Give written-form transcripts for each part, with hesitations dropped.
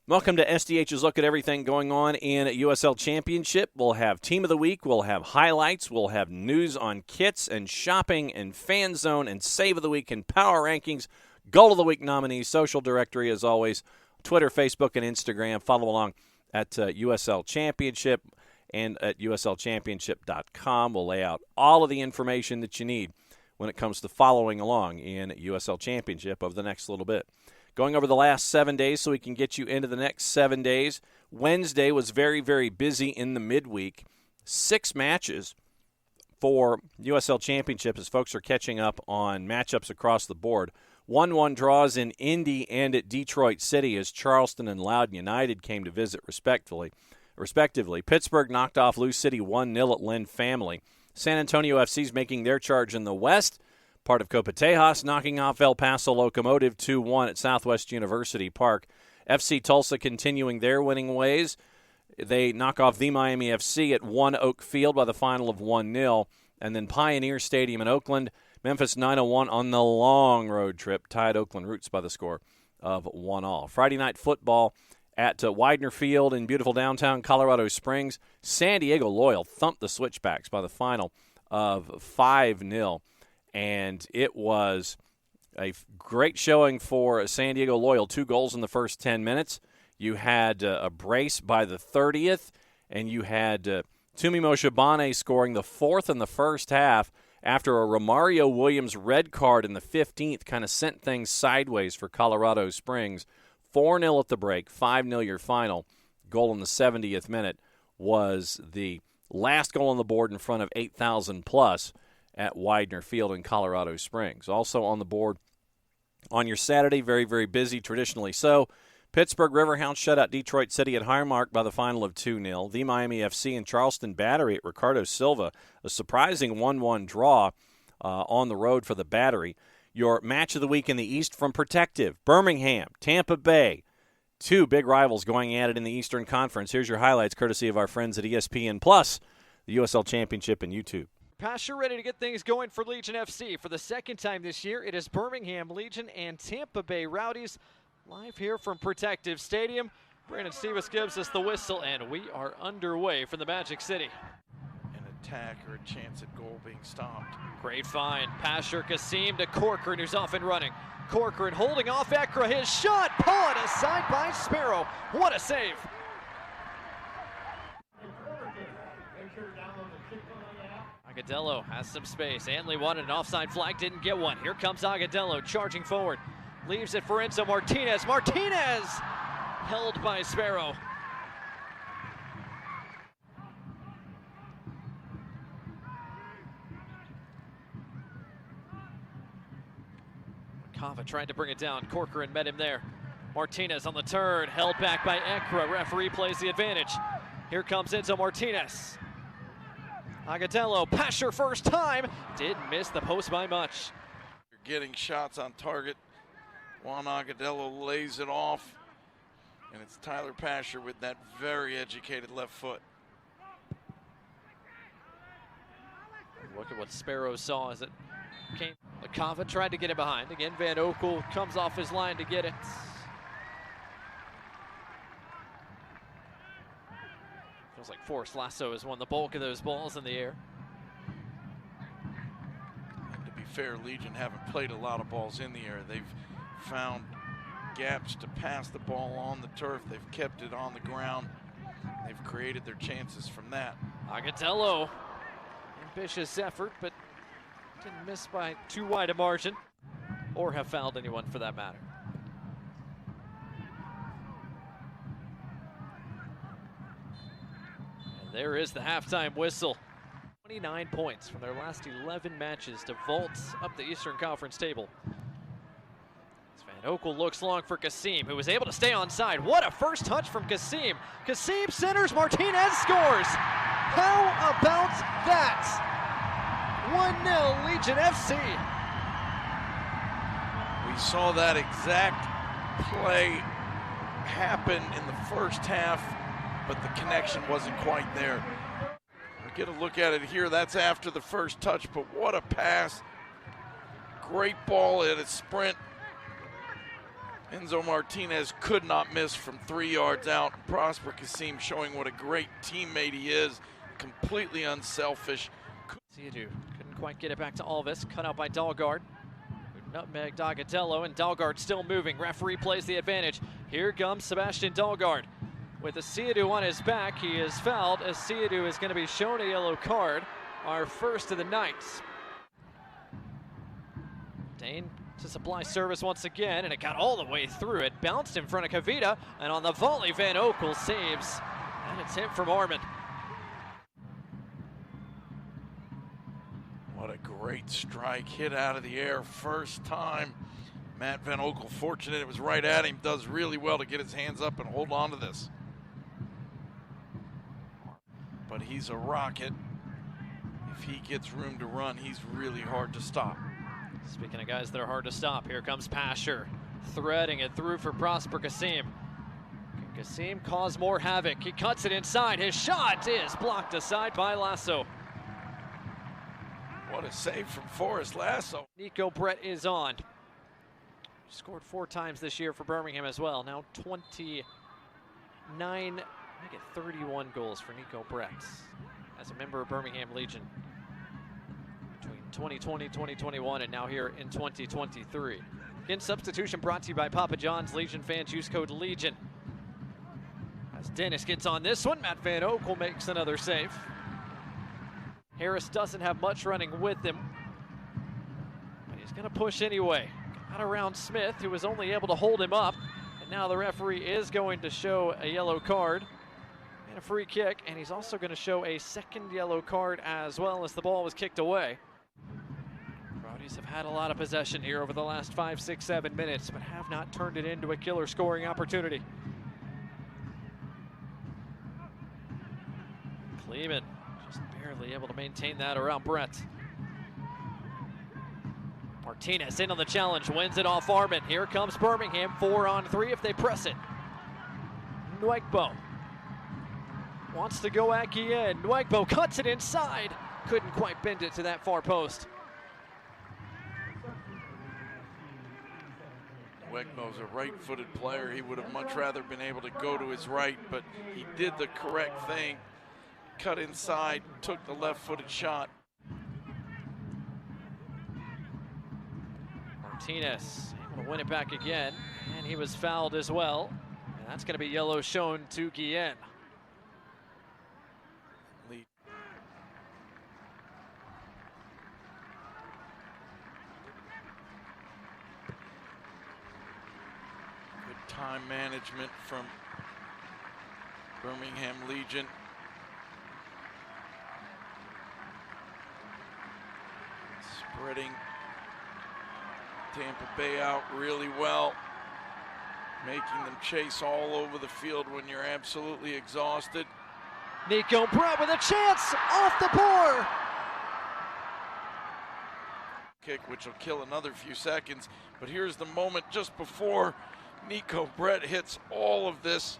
Welcome to SDH's look at everything going on in USL Championship. We'll have Team of the Week, we'll have highlights, we'll have news on kits and shopping and Fan Zone and Save of the Week and Power Rankings, Goal of the Week nominees, social directory as always, Twitter, Facebook, and Instagram. Follow along at USL Championship and at uslchampionship.com. We'll lay out all of the information that you need when it comes to following along in USL Championship over the next little bit. Going over the last 7 days so we can get you into the next 7 days. Wednesday was very, very busy in the midweek. 6 matches for USL Championship as folks are catching up on matchups across the board. 1-1 draws in Indy and at Detroit City as Charleston and Loudoun United came to visit respectively. Pittsburgh knocked off Lou City 1-0 at Lynn Family. San Antonio FC's making their charge in the West. Part of Copa Tejas knocking off El Paso Locomotive 2-1 at Southwest University Park. FC Tulsa continuing their winning ways. They knock off the Miami FC at One Oak Field by the final of 1-0. And then Pioneer Stadium in Oakland, Memphis 901 on the long road trip tied Oakland Roots by the score of 1-1. Friday night football at Widener Field in beautiful downtown Colorado Springs. San Diego Loyal thumped the Switchbacks by the final of 5-0. And it was a great showing for San Diego Loyal. 2 goals in the first 10 minutes. You had a brace by the 30th, and you had Tumi Moshabane scoring the 4th in the first half after a Romario Williams red card in the 15th kind of sent things sideways for Colorado Springs. 4-0 at the break, 5-0 your final. Goal in the 70th minute was the last goal on the board in front of 8,000 plus at Widener Field in Colorado Springs. Also on the board on your Saturday, very, very busy, traditionally so. Pittsburgh Riverhounds shut out Detroit City at Highmark by the final of 2-0. The Miami FC and Charleston Battery at Ricardo Silva, a surprising 1-1 draw on the road for the Battery. Your match of the week in the East from Protective, Birmingham, Tampa Bay. 2 big rivals going at it in the Eastern Conference. Here's your highlights courtesy of our friends at ESPN Plus, the USL Championship and YouTube. Pasture ready to get things going for Legion FC. For the second time this year, it is Birmingham Legion and Tampa Bay Rowdies live here from Protective Stadium. Brandon Stevens gives us the whistle, and we are underway from the Magic City. An attack or a chance at goal being stopped. Great find. Pasher Kasim to Corcoran, who's off and running. Corcoran holding off Ekra. His shot pulled aside by Sparrow. What a save. Agadello has some space. Antley wanted an offside flag, didn't get one. Here comes Agadello charging forward. Leaves it for Enzo Martinez. Martinez held by Sparrow. Kava tried to bring it down. Corcoran met him there. Martinez on the turn, held back by Ekra. Referee plays the advantage. Here comes Enzo Martinez. Agadello, Pasher first time, did miss the post by much. You're getting shots on target. Juan Agadello lays it off, and it's Tyler Pasher with that very educated left foot. Look at what Sparrow saw as it came. Lakava tried to get it behind. Again, Van Okel comes off his line to get it. Feels like Forrest Lasso has won the bulk of those balls in the air. And to be fair, Legion haven't played a lot of balls in the air. They've found gaps to pass the ball on the turf. They've kept it on the ground. They've created their chances from that. Agadello, ambitious effort, but didn't miss by too wide a margin, or have fouled anyone for that matter. And there is the halftime whistle. 29 points from their last 11 matches to vault up the Eastern Conference table. As Van Okel looks long for Kasim, who was able to stay onside. What a first touch from Kasim. Kasim centers, Martinez scores. How about that? 1-0 Legion FC. We saw that exact play happen in the first half, but the connection wasn't quite there. We'll get a look at it here. That's after the first touch, but what a pass. Great ball at a sprint. Enzo Martinez could not miss from 3 yards out. Prosper Kasim showing what a great teammate he is, completely unselfish. Siadu couldn't quite get it back to Alvis, cut out by Dalgard. Nutmeg Dagadello, and Dalgard still moving. Referee plays the advantage. Here comes Sebastian Dalgard. With Siadu on his back, he is fouled as Siadu is going to be shown a yellow card, our first of the night. Dane to supply service once again, and it got all the way through. It bounced in front of Kavita, and on the volley, Van Oekel saves. And it's hit from Armin. What a great strike, hit out of the air first time. Matt Van Oekel, fortunate it was right at him, does really well to get his hands up and hold on to this. But he's a rocket. If he gets room to run, he's really hard to stop. Speaking of guys that are hard to stop, here comes Pasher, threading it through for Prosper Kasim. Can Kasim cause more havoc? He cuts it inside. His shot is blocked aside by Lasso. What a save from Forrest Lasso. Nico Brett is on. Scored 4 times this year for Birmingham as well. Now 29, make it 31 goals for Nico Brett as a member of Birmingham Legion between 2020, 2021, and now here in 2023. Again, substitution brought to you by Papa John's. Legion fans use code LEGION. As Dennis gets on this one, Matt Van Oekel makes another save. Harris doesn't have much running with him, but he's going to push anyway. Got around Smith, who was only able to hold him up, and now the referee is going to show a yellow card and a free kick, and he's also going to show a second yellow card as well as the ball was kicked away. Rowdies have had a lot of possession here over the last 5, 6, 7 minutes, but have not turned it into a killer scoring opportunity. Kleeman just barely able to maintain that around Brett. Martinez in on the challenge, wins it off Armin. Here comes Birmingham, 4-on-3 if they press it. Nwegbo wants to go at Guillen. Nwegbo cuts it inside. Couldn't quite bend it to that far post. Nwegbo's a right-footed player. He would have much rather been able to go to his right, but he did the correct thing. Cut inside, took the left-footed shot. Martinez able to win it back again, and he was fouled as well. And that's going to be yellow shown to Guillen. Lead. Good time management from Birmingham Legion. Spreading Tampa Bay out really well, making them chase all over the field when you're absolutely exhausted. Nico Brett with a chance off the board. Kick, which will kill another few seconds, but here's the moment just before Nico Brett hits all of this,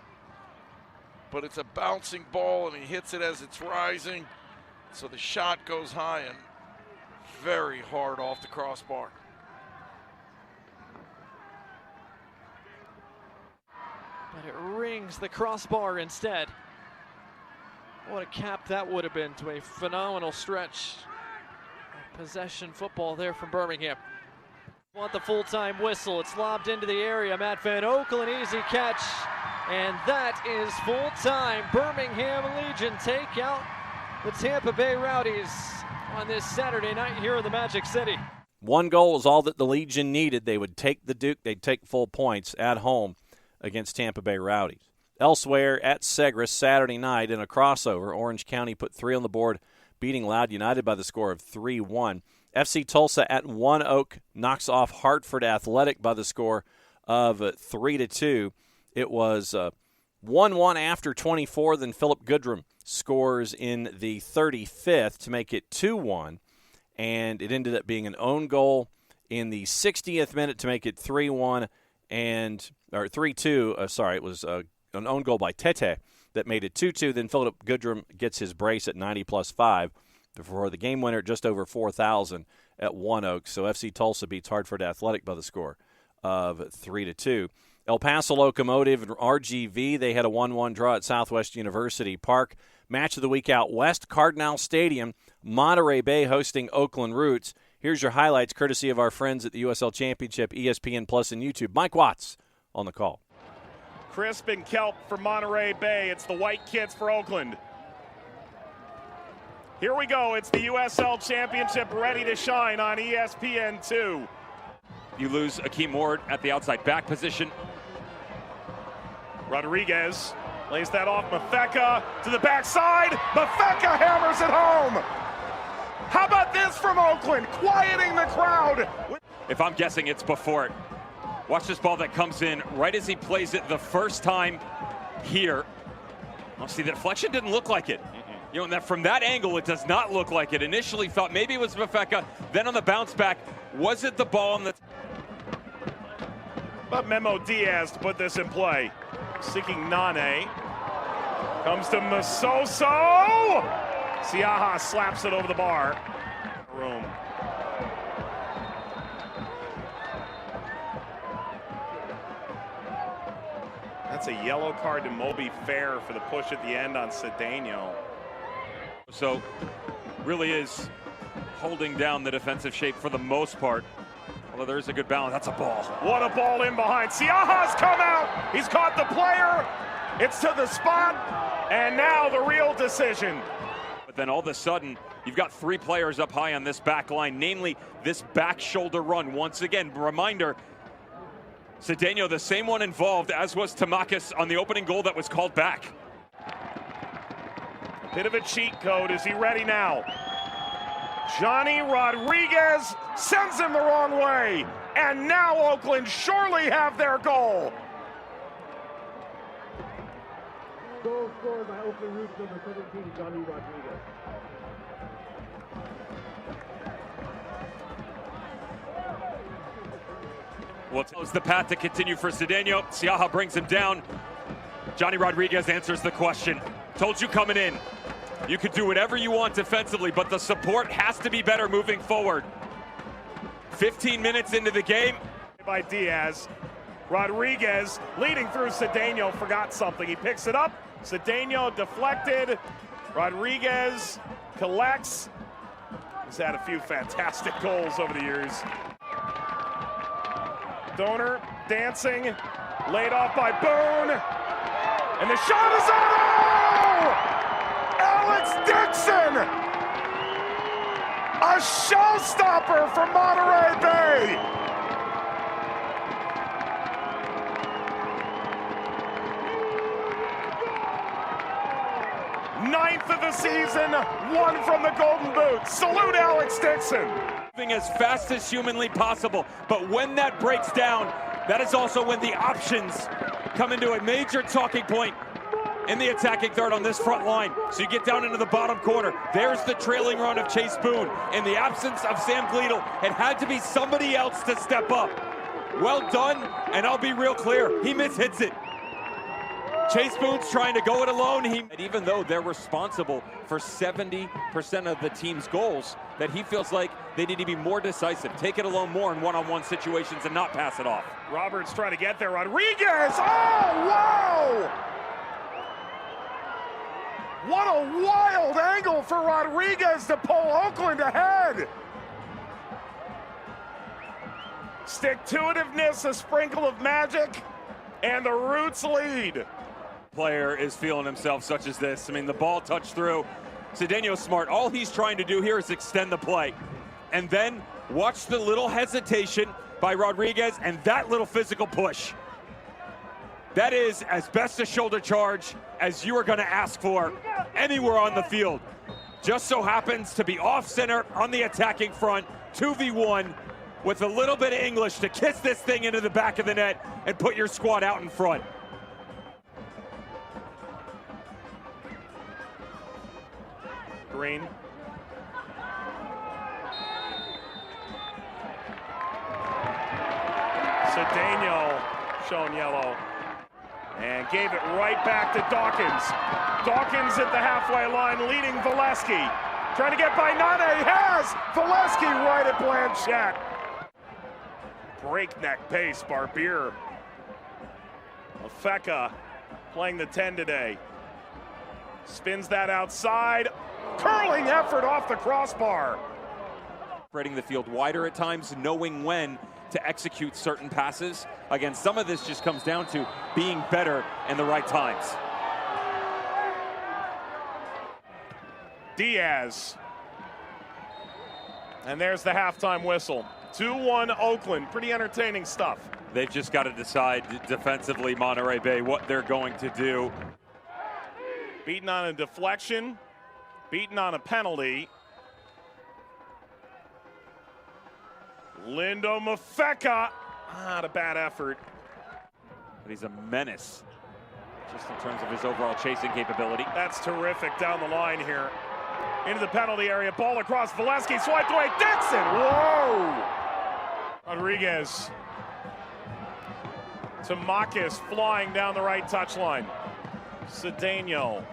but it's a bouncing ball and he hits it as it's rising, so the shot goes high and very hard off the crossbar. But it rings the crossbar instead. What a cap that would have been to a phenomenal stretch of possession football there from Birmingham. Want the full-time whistle. It's lobbed into the area. Matt Van Oekel, an easy catch. And that is full-time. Birmingham Legion take out the Tampa Bay Rowdies on this Saturday night here in the Magic City. 1 goal was all that the Legion needed. They would take the Duke. They'd take full points at home against Tampa Bay Rowdies. Elsewhere at Segres Saturday night in a crossover, Orange County put 3 on the board, beating Loud United by the score of 3-1. FC Tulsa at One Oak knocks off Hartford Athletic by the score of 3-2. It was 1-1 after 24. Then Philip Goodrum scores in the 35th to make it 2-1. And it ended up being an own goal in the 60th minute to make it 3-1 or 3-2. Sorry, it was an own goal by Tete that made it 2-2. Then Philip Goodrum gets his brace at 90+5 for the game winner, just over 4,000 at One Oak. So FC Tulsa beats Hartford Athletic by the score of 3-2. El Paso Locomotive and RGV, they had a 1-1 draw at Southwest University Park. Match of the week out west, Cardinal Stadium, Monterey Bay hosting Oakland Roots. Here's your highlights courtesy of our friends at the USL Championship, ESPN Plus and YouTube. Mike Watts on the call. Crisp and Kelp for Monterey Bay. It's the White Kids for Oakland. Here we go. It's the USL Championship ready to shine on ESPN2. You lose Akeem Ward at the outside back position. Rodriguez lays that off. Mafeka to the backside. Mafeka hammers it home. How about this from Oakland, quieting the crowd? If I'm guessing, it's before it. Watch this ball that comes in right as he plays it the first time here. I'll see, the deflection didn't look like it. You know, and that from that angle, it does not look like it. Initially thought maybe it was Mafeka. Then on the bounce back, was it the ball on the... But Memo Diaz to put this in play. Seeking Nane. Comes to Masoso. Siaha slaps it over the bar. Room. That's a yellow card to Moby Fair for the push at the end on Cedeno. So really is holding down the defensive shape for the most part. Although there is a good balance. That's a ball. What a ball in behind. Siaha's come out. He's caught the player. It's to the spot. And now the real decision. But then all of a sudden, you've got three players up high on this back line, namely this back shoulder run. Once again, reminder, Cedeno, the same one involved as was Tamakis on the opening goal that was called back. A bit of a cheat code. Is he ready now? Johnny Rodriguez sends him the wrong way. And now Oakland surely have their goal. Goal scored by Oakland Roots number 17, Johnny Rodriguez. Well, it's the path to continue for Cedeno. Siaha brings him down. Johnny Rodriguez answers the question. Told you coming in, you could do whatever you want defensively, but the support has to be better moving forward. 15 minutes into the game. By Diaz. Rodriguez leading through Cedeno, forgot something. He picks it up. Cedeno deflected. Rodriguez collects. He's had a few fantastic goals over the years. Donor dancing, laid off by Boone. And the shot is on! Alex Dixon! A showstopper for Monterey Bay! Ninth of the season, one from the Golden Boot. Salute Alex Dixon. Moving as fast as humanly possible, but when that breaks down, that is also when the options come into a major talking point in the attacking third on this front line. So you get down into the bottom corner. There's the trailing run of Chase Boone. In the absence of Sam Gleadle, it had to be somebody else to step up. Well done, and I'll be real clear, he mishits it. Chase Boone's trying to go it alone. And even though they're responsible for 70% of the team's goals, that he feels like they need to be more decisive, take it alone more in one-on-one situations and not pass it off. Roberts trying to get there. Rodriguez! Oh, wow! What a wild angle for Rodriguez to pull Oakland ahead. Stick-to-itiveness, a sprinkle of magic, and the Roots lead. Player is feeling himself such as this. I mean, the ball touched through. Cedeno's smart. All he's trying to do here is extend the play. And then watch the little hesitation by Rodriguez and that little physical push. That is as best a shoulder charge as you are going to ask for anywhere on the field. Just so happens to be off center on the attacking front, 2v1, with a little bit of English to kiss this thing into the back of the net and put your squad out in front. Green. Cedeno shown yellow. And gave it right back to Dawkins. Dawkins at the halfway line leading Valesky. Trying to get by Nane. He has! Valesky right at Blanchett. breakneck pace, Barbier. Ofeka playing the 10 today. Spins that outside. Curling effort off the crossbar. Spreading the field wider at times, knowing when to execute certain passes. Again, some of this just comes down to being better in the right times. Diaz. And there's the halftime whistle. 2-1 Oakland. Pretty entertaining stuff. They've just got to decide defensively, Monterey Bay, what they're going to do. Beaten on a deflection. Beaten on a penalty. Lindo Mafeka. Not a bad effort. But he's a menace, just in terms of his overall chasing capability. That's terrific down the line here. Into the penalty area, ball across, Valesky swiped away, Dixon, whoa! Rodriguez to Makis, flying down the right touchline. Cedeno.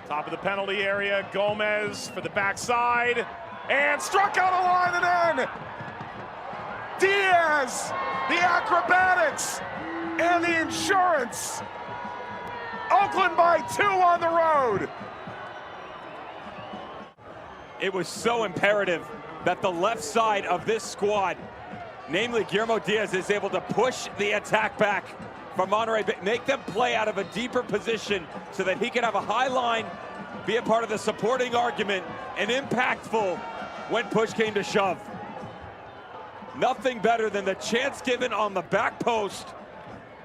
Top of the penalty area, Gomez for the backside, and struck out a line and in! Diaz, the acrobatics, and the insurance. Oakland by 2 on the road. It was so imperative that the left side of this squad, namely Guillermo Diaz, is able to push the attack back from Monterey Bay, make them play out of a deeper position so that he can have a high line, be a part of the supporting argument, and impactful when push came to shove. Nothing better than the chance given on the back post.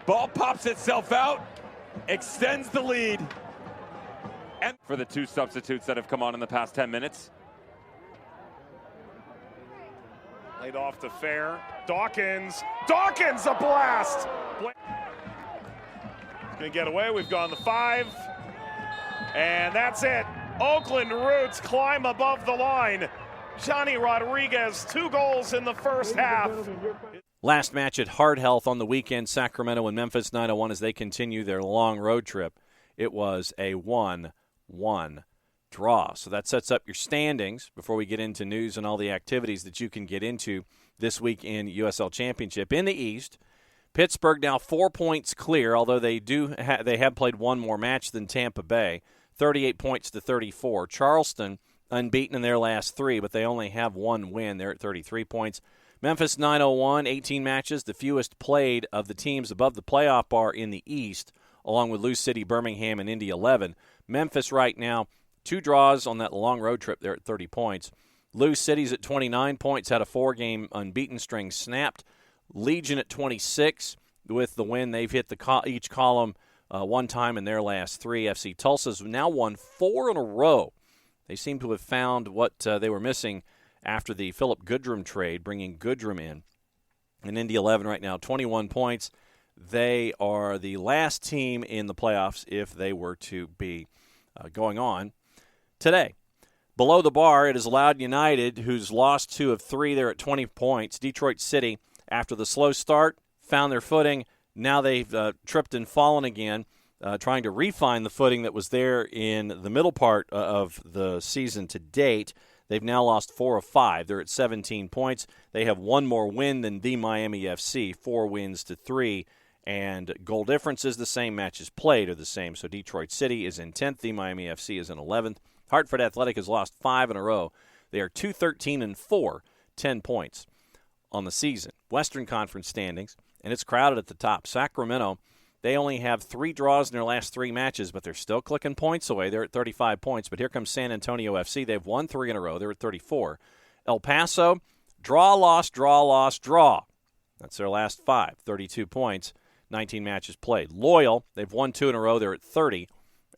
Ball pops itself out, extends the lead. And for the 2 substitutes that have come on in the past 10 minutes. Laid off to Fair. Dawkins. Dawkins, a blast! Gonna get away. We've gone the 5. And that's it. Oakland Roots climb above the line. Johnny Rodriguez, 2 goals in the first half. Last match at Hard Health on the weekend, Sacramento and Memphis 901 as they continue their long road trip. It was a 1-1 draw. So that sets up your standings before we get into news and all the activities that you can get into this week in USL Championship. In the East, Pittsburgh now 4 points clear, although they have played one more match than Tampa Bay, 38 points to 34. Charleston unbeaten in their last 3, but they only have 1 win. They're at 33 points. Memphis 901, 18 matches, the fewest played of the teams above the playoff bar in the East, along with Lou City, Birmingham, and Indy 11. Memphis right now, 2 draws on that long road trip. They're at 30 points. Lou City's at 29 points, had a 4-game unbeaten string snapped. Legion at 26 with the win. They've hit each column one time in their last 3. FC Tulsa's now won 4 in a row. They seem to have found what they were missing after the Philip Goodrum trade, bringing Goodrum in. And Indy 11 right now, 21 points. They are the last team in the playoffs if they were to be going on today. Below the bar, it is Loudoun United, who's lost 2 of 3. They're at 20 points. Detroit City, after the slow start, found their footing. Now they've tripped and fallen again, trying to refine the footing that was there in the middle part of the season to date. They've now lost 4 of 5. They're at 17 points. They have 1 more win than the Miami FC, 4 wins to 3. And goal difference is the same. Matches played are the same. So Detroit City is in 10th. The Miami FC is in 11th. Hartford Athletic has lost 5 in a row. They are 2-13-4, 10 points on the season. Western Conference standings, and it's crowded at the top. Sacramento, they only have 3 draws in their last 3 matches, but they're still clicking points away. They're at 35 points. But here comes San Antonio FC. They've won 3 in a row. They're at 34. El Paso, draw, loss, draw, loss, draw. That's their last 5, 32 points, 19 matches played. Loyal, they've won 2 in a row. They're at 30,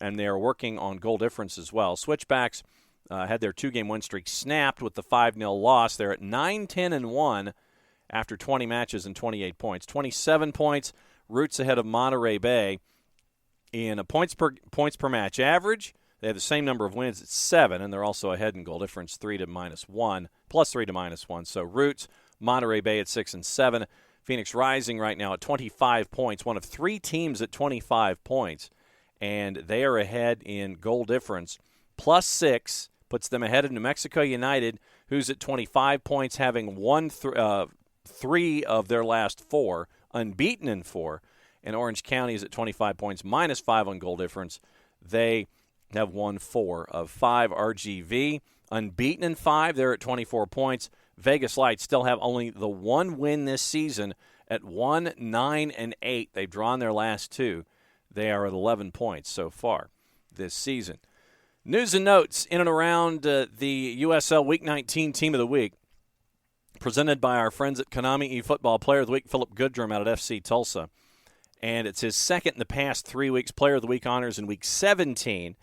and they're working on goal difference as well. Switchbacks had their 2-game win streak snapped with the 5-0 loss. They're at 9-10-1 after 20 matches and 28 points. 27 points, Roots ahead of Monterey Bay in a points per match average. They have the same number of wins at 7, and they're also ahead in goal difference, 3 to -1, plus 3 to -1. So Roots, Monterey Bay at 6 and 7. Phoenix Rising right now at 25 points, one of 3 teams at 25 points, and they are ahead in goal difference, plus 6, puts them ahead of New Mexico United, who's at 25 points, having won 3 of their last 4, unbeaten in 4. And Orange County is at 25 points, minus 5 on goal difference. They have won 4 of 5. RGV, unbeaten in 5. They're at 24 points. Vegas Lights still have only the 1 win this season at 1-9-8. They've drawn their last 2. They are at 11 points so far this season. News and notes in and around the USL Week 19 Team of the Week, presented by our friends at Konami eFootball. Player of the Week, Philip Goodrum out at FC Tulsa. And it's his second in the past 3 weeks. Player of the Week honors in Week 17.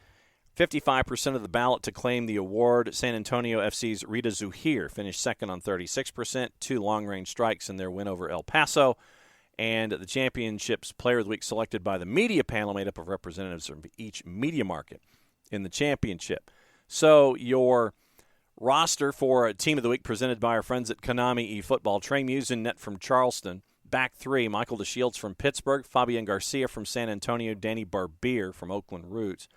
55% of the ballot to claim the award. San Antonio FC's Rita Zuhir finished second on 36%. 2 long-range strikes in their win over El Paso. And the championship's Player of the Week selected by the media panel, made up of representatives from each media market in the championship. So your roster for a Team of the Week presented by our friends at Konami eFootball. Trey Musin, net from Charleston. Back 3, Michael DeShields from Pittsburgh, Fabian Garcia from San Antonio, Danny Barbier from Oakland Roots.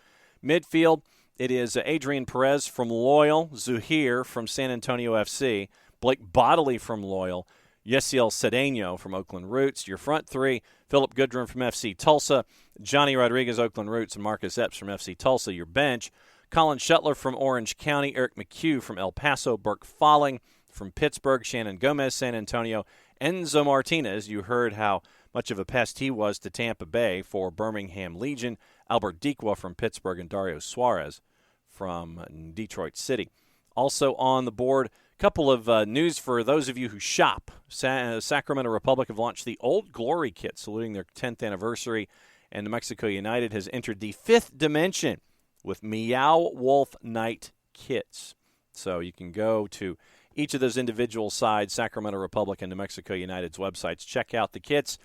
Midfield, it is Adrian Perez from Loyal, Zuhir from San Antonio FC, Blake Bodley from Loyal, Yesiel Cedeno from Oakland Roots. Your front 3, Philip Goodrum from FC Tulsa, Johnny Rodriguez, Oakland Roots, and Marcus Epps from FC Tulsa. Your bench, Colin Shuttler from Orange County, Eric McHugh from El Paso, Burke Falling from Pittsburgh, Shannon Gomez, San Antonio, Enzo Martinez. You heard how much of a pest he was to Tampa Bay for Birmingham Legion, Albert Dequa from Pittsburgh, and Dario Suarez from Detroit City. Also on the board, a couple of news for those of you who shop. Sacramento Republic have launched the Old Glory kit, saluting their 10th anniversary, and New Mexico United has entered the 5th dimension with Meow Wolf Night kits. So you can go to each of those individual sides, Sacramento Republic and New Mexico United's websites, check out the kits,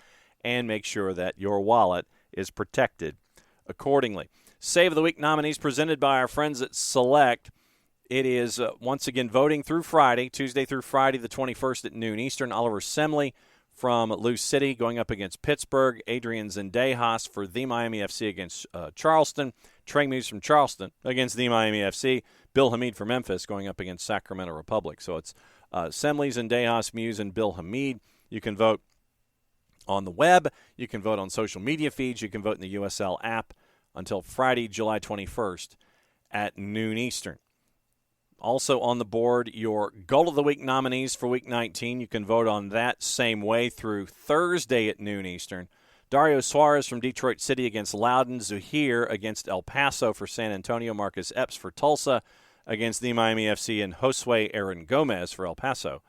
and make sure that your wallet is protected accordingly. Save of the Week nominees presented by our friends at Select. It is, once again, voting through Friday, Tuesday through Friday, the 21st at noon Eastern. Oliver Semley from Lou City going up against Pittsburgh. Adrian Zendejas for the Miami FC against Charleston. Trey Muse from Charleston against the Miami FC. Bill Hamid from Memphis going up against Sacramento Republic. So it's Semley, Zendejas, Muse, and Bill Hamid. You can vote on the web. You can vote on social media feeds. You can vote in the USL app until Friday, July 21st at noon Eastern. Also on the board, your Goal of the Week nominees for Week 19. You can vote on that same way through Thursday at noon Eastern. Dario Suarez from Detroit City against Loudoun. Zuhir against El Paso for San Antonio. Marcus Epps for Tulsa against the Miami FC. And Josue Aaron Gomez for El Paso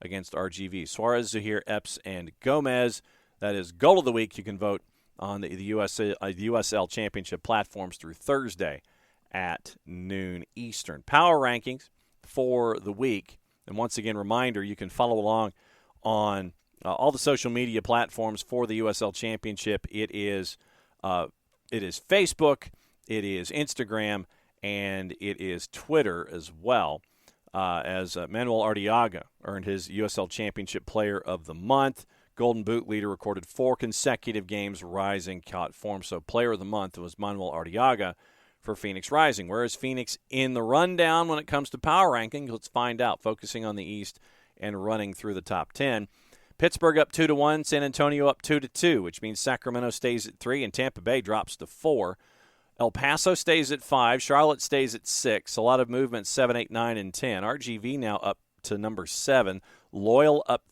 against RGV. Suarez, Zuhir, Epps, and Gomez. That is Goal of the Week. You can vote on the USL Championship platforms through Thursday at noon Eastern. Power rankings for the week. And once again, reminder, you can follow along on all the social media platforms for the USL Championship. It is Facebook, it is Instagram, and it is Twitter as well. As Manuel Arteaga earned his USL Championship Player of the Month. Golden Boot leader recorded 4 consecutive games rising, caught form. So Player of the Month was Manuel Arteaga for Phoenix Rising. Where is Phoenix in the rundown when it comes to power rankings? Let's find out, focusing on the East and running through the top 10. Pittsburgh up 2-1, San Antonio up 2-2, which means Sacramento stays at 3 and Tampa Bay drops to 4. El Paso stays at 5, Charlotte stays at 6. A lot of movement, 7, 8, 9, and 10. RGV now up to number 7. Loyal up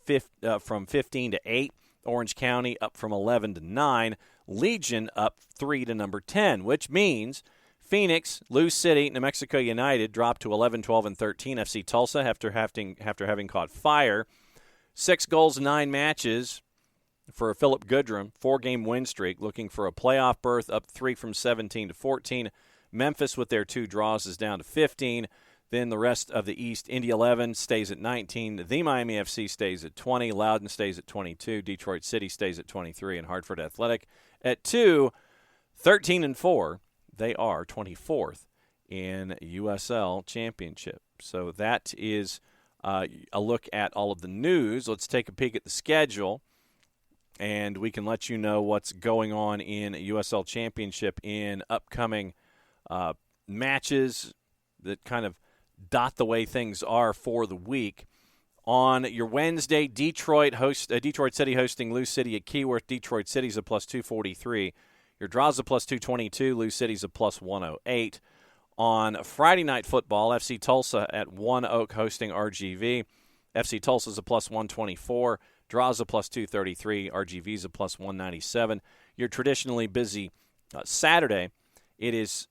from 15 to 8. Orange County up from 11 to 9. Legion up 3 to number 10, which means Phoenix, Lou City, New Mexico United dropped to 11, 12, and 13. FC Tulsa after having caught fire. 6 goals, 9 matches for Philip Goodrum, 4-game win streak, looking for a playoff berth, up 3 from 17 to 14. Memphis with their 2 draws is down to 15. Then the rest of the East, Indy 11 stays at 19. The Miami FC stays at 20. Loudoun stays at 22. Detroit City stays at 23. And Hartford Athletic at 2. 13 and 4. They are 24th in USL Championship. So that is a look at all of the news. Let's take a peek at the schedule, and we can let you know what's going on in USL Championship in upcoming matches that kind of dot the way things are for the week. On your Wednesday, Detroit City hosting Lou City at Keyworth. Detroit City's a plus 243. Your draw's a plus 222. Lou City's a plus 108. On Friday Night Football, FC Tulsa at One Oak hosting RGV. FC Tulsa's a plus 124. Draw's a plus 233. RGV's a plus 197. Your traditionally busy Saturday, it is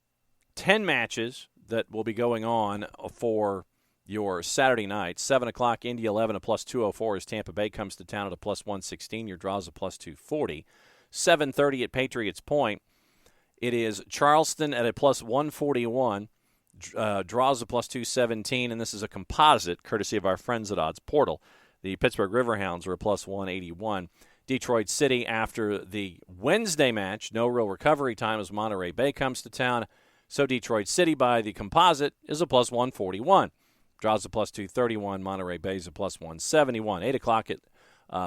10 matches that will be going on for your Saturday night. 7 o'clock, Indy 11, a plus 204 as Tampa Bay comes to town at a plus 116. Your draw's a plus 240. 7:30 at Patriots Point. It is Charleston at a plus 141. Draws a plus 217, and this is a composite courtesy of our friends at Odds Portal. The Pittsburgh Riverhounds are a plus 181. Detroit City, after the Wednesday match, no real recovery time as Monterey Bay comes to town. So Detroit City by the composite is a plus 141. Draws a plus 231. Monterey Bay's a plus 171. 8 o'clock at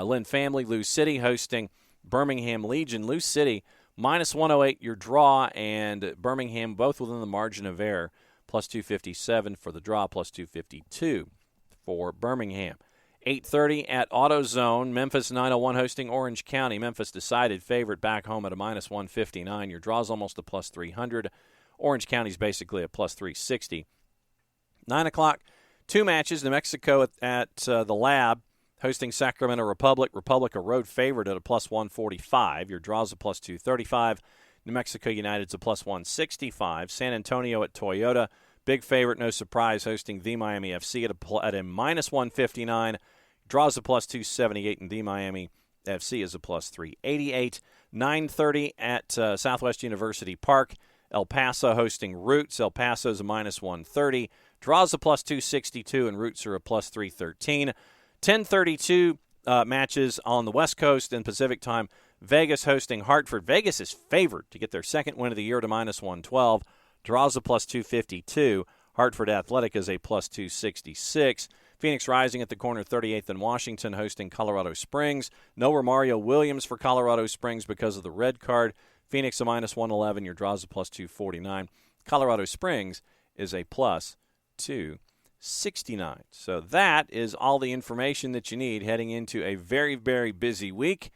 Lynn Family. Lou City hosting Birmingham Legion. Lou City minus 108 your draw, and Birmingham both within the margin of error. Plus 257 for the draw, plus 252 for Birmingham. 8:30 at AutoZone. Memphis 901 hosting Orange County. Memphis decided favorite back home at a minus 159. Your draw's almost a plus 300. Orange County's basically a plus 360. 9 o'clock, 2 matches. New Mexico at the Lab hosting Sacramento Republic. Republic a road favorite at a plus 145. Your draw's a plus 235. New Mexico United's a plus 165. San Antonio at Toyota. Big favorite, no surprise, hosting the Miami FC at a minus 159. Draws a plus 278, and the Miami FC is a plus 388. 9:30 at Southwest University Park. El Paso hosting Roots. El Paso's a minus 130. Draws a plus 262, and Roots are a plus 313. 10:32 matches on the West Coast in Pacific time. Vegas hosting Hartford. Vegas is favored to get their second win of the year at a minus 112. Draws a plus 252. Hartford Athletic is a plus 266. Phoenix Rising at the corner 38th and Washington hosting Colorado Springs. No Romario Williams for Colorado Springs because of the red card. Phoenix a minus 111. Your draw's a plus 249. Colorado Springs is a plus 269. So that is all the information that you need heading into a very, very busy week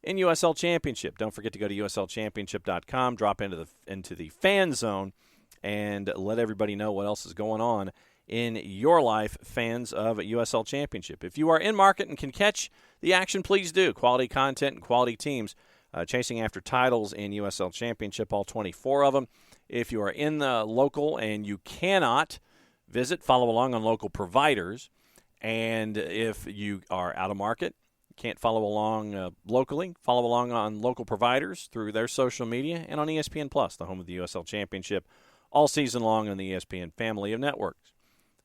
in USL Championship. Don't forget to go to uslchampionship.com, drop into the fan zone, and let everybody know what else is going on in your life, fans of USL Championship. If you are in market and can catch the action, please do. Quality content and quality teams chasing after titles in USL Championship, all 24 of them. If you are in the local and you cannot visit, follow along on local providers. And if you are out of market, can't follow along locally, follow along on local providers through their social media and on ESPN+, the home of the USL Championship, all season long on the ESPN family of networks.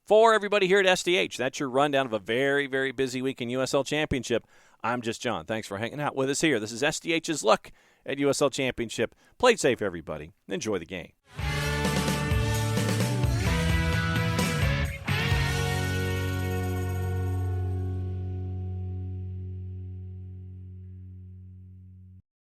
For everybody here at SDH, that's your rundown of a very, very busy week in USL Championship. I'm just John. Thanks for hanging out with us here. This is SDH's look at USL Championship. Play safe, everybody. Enjoy the game.